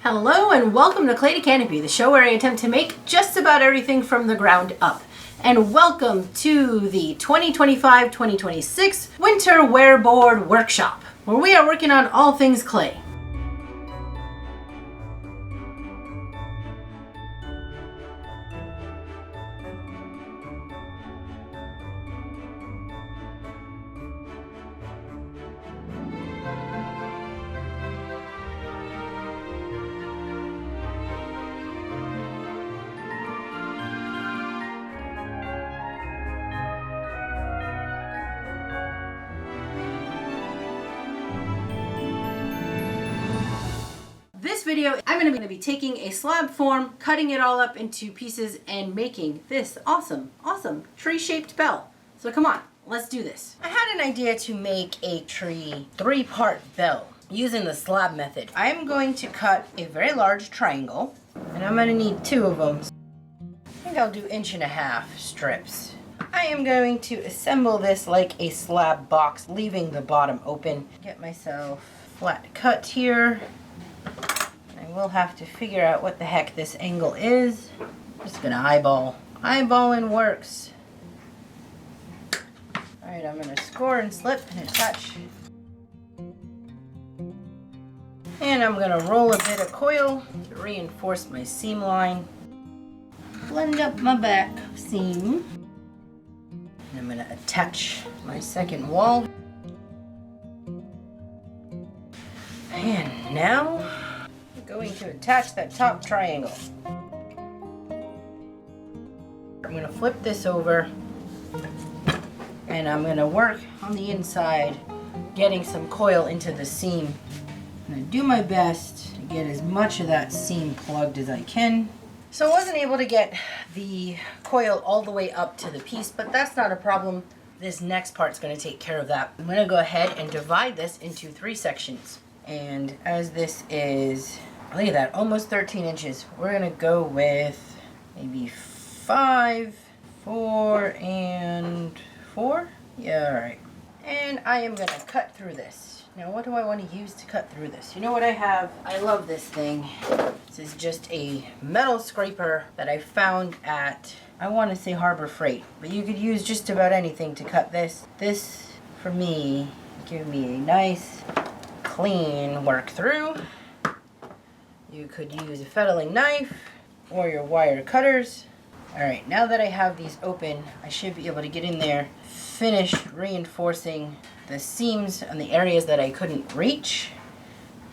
Hello and welcome to Clay to Canopy, the show where I attempt to make just about everything from the ground up. And welcome to the 2025-2026 Winter Wear Board Workshop, where we are working on all things clay. This video, I'm going to be taking a slab form, cutting it all up into pieces, and making this awesome tree-shaped bell. So come on, let's do this. I had an idea to make a tree 3-part bell using the slab method. I'm going to cut a very large triangle, and I'm going to need 2 of them. I think I'll do 1.5-inch strips. I am going to assemble this like a slab box, leaving the bottom open. Get myself a flat cut here. I will have to figure out what the heck this angle is. I'm just gonna eyeball. Eyeballing works. Alright, I'm gonna score and slip and attach. And I'm gonna roll a bit of coil to reinforce my seam line. Blend up my back seam. And I'm gonna attach my second wall. And now going to attach that top triangle. I'm going to flip this over and I'm going to work on the inside, getting some coil into the seam. I'm going to do my best to get as much of that seam plugged as I can. So I wasn't able to get the coil all the way up to the piece, but that's not a problem. This next part's going to take care of that. I'm going to go ahead and divide this into 3 sections. And as this is, look at that, almost 13 inches. We're gonna go with maybe 5, 4, and 4. Yeah, all right. And I am gonna cut through this. Now, what do I want to use to cut through this? You know what I have? I love this thing. This is just a metal scraper that I found at, I want to say Harbor Freight, but you could use just about anything to cut this. This, for me, give me a nice, clean work through. You could use a fettling knife or your wire cutters. Alright, now that I have these open, I should be able to get in there, finish reinforcing the seams on the areas that I couldn't reach,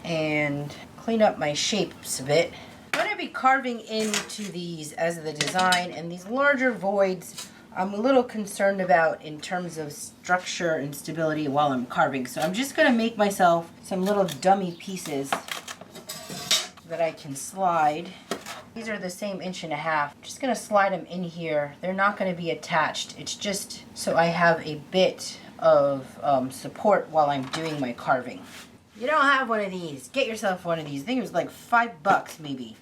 and clean up my shapes a bit. I'm going to be carving into these as the design, and these larger voids I'm a little concerned about in terms of structure and stability while I'm carving. So I'm just going to make myself some little dummy pieces that I can slide. These are the same 1.5 inches. Just going to slide them in here. They're not going to be attached. It's just so I have a bit of support while I'm doing my carving. You don't have one of these, get yourself one of these. I think it was like $5 maybe.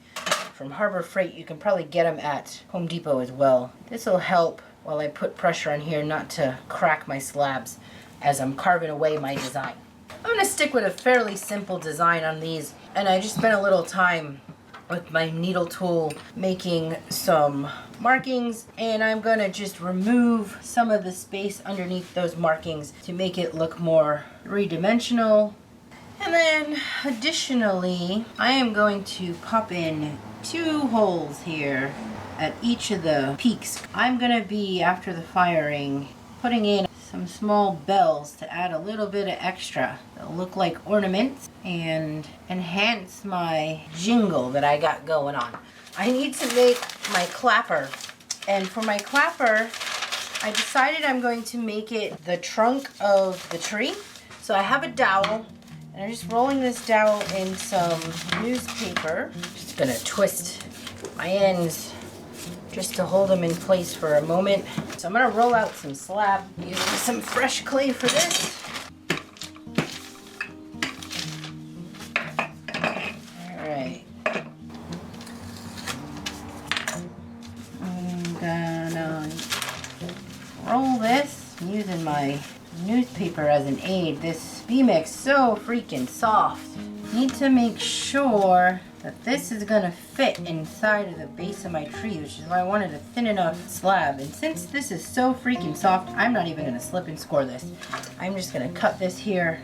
From Harbor Freight. You can probably get them at Home Depot as well. This will help while I put pressure on here not to crack my slabs as I'm carving away my design. I'm going to stick with a fairly simple design on these, and I just spent a little time with my needle tool making some markings, and I'm going to just remove some of the space underneath those markings to make it look more 3-dimensional. And then additionally, I am going to pop in 2 holes here at each of the peaks. I'm going to be, after the firing, putting in some small bells to add a little bit of extra. They'll look like ornaments and enhance my jingle that I got going on. I need to make my clapper, and for my clapper I decided I'm going to make it the trunk of the tree. So I have a dowel, and I'm just rolling this dowel in some newspaper. Just gonna twist my ends just to hold them in place for a moment. So I'm gonna roll out some slab using some fresh clay for this. Alright. I'm gonna roll this using my newspaper as an aid. This B-mix so freaking soft. Need to make sure that this is gonna fit inside of the base of my tree, which is why I wanted a thin enough slab. And since this is so freaking soft, I'm not even gonna slip and score this. I'm just gonna cut this here.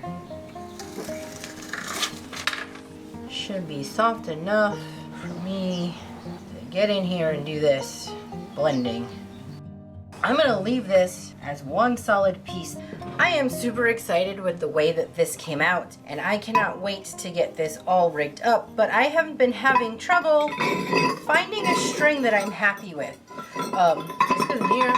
Should be soft enough for me to get in here and do this blending. I'm gonna leave this as one solid piece. I am super excited with the way that this came out, and I cannot wait to get this all rigged up, but I haven't been having trouble finding a string that I'm happy with. Just because here,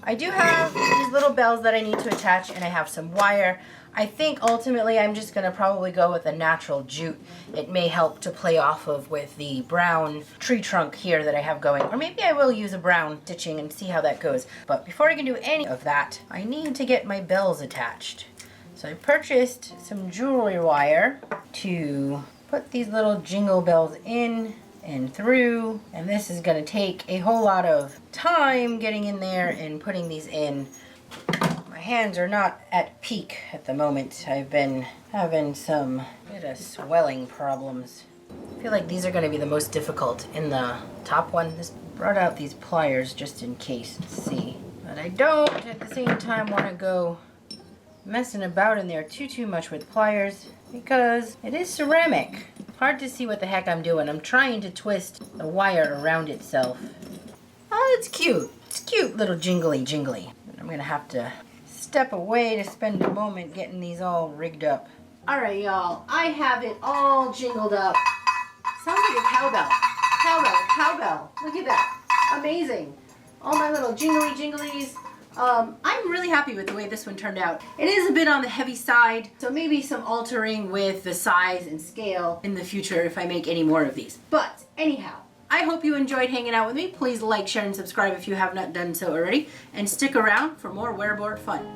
I do have these little bells that I need to attach, and I have some wire. I think ultimately I'm just gonna probably go with a natural jute. It may help to play off of with the brown tree trunk here that I have going. Or maybe I will use a brown stitching and see how that goes. But before I can do any of that, I need to get my bells attached. So I purchased some jewelry wire to put these little jingle bells in and through. And this is gonna take a whole lot of time getting in there and putting these in. My hands are not at peak at the moment. I've been having some bit of swelling problems. I feel like these are going to be the most difficult in the top one. This brought out these pliers just in case. Let's see. But I don't at the same time want to go messing about in there too much with pliers because it is ceramic. Hard to see what the heck I'm doing. I'm trying to twist the wire around itself. Oh, it's cute. It's cute little jingly. I'm going to have to step away to spend a moment getting these all rigged up. Alright y'all, I have it all jingled up. Sounds like a cowbell. Cowbell. Look at that. Amazing. All my little jinglies. I'm really happy with the way this one turned out. It is a bit on the heavy side, so maybe some altering with the size and scale in the future if I make any more of these. But anyhow, I hope you enjoyed hanging out with me. Please like, share, and subscribe if you have not done so already. And stick around for more wearboard fun.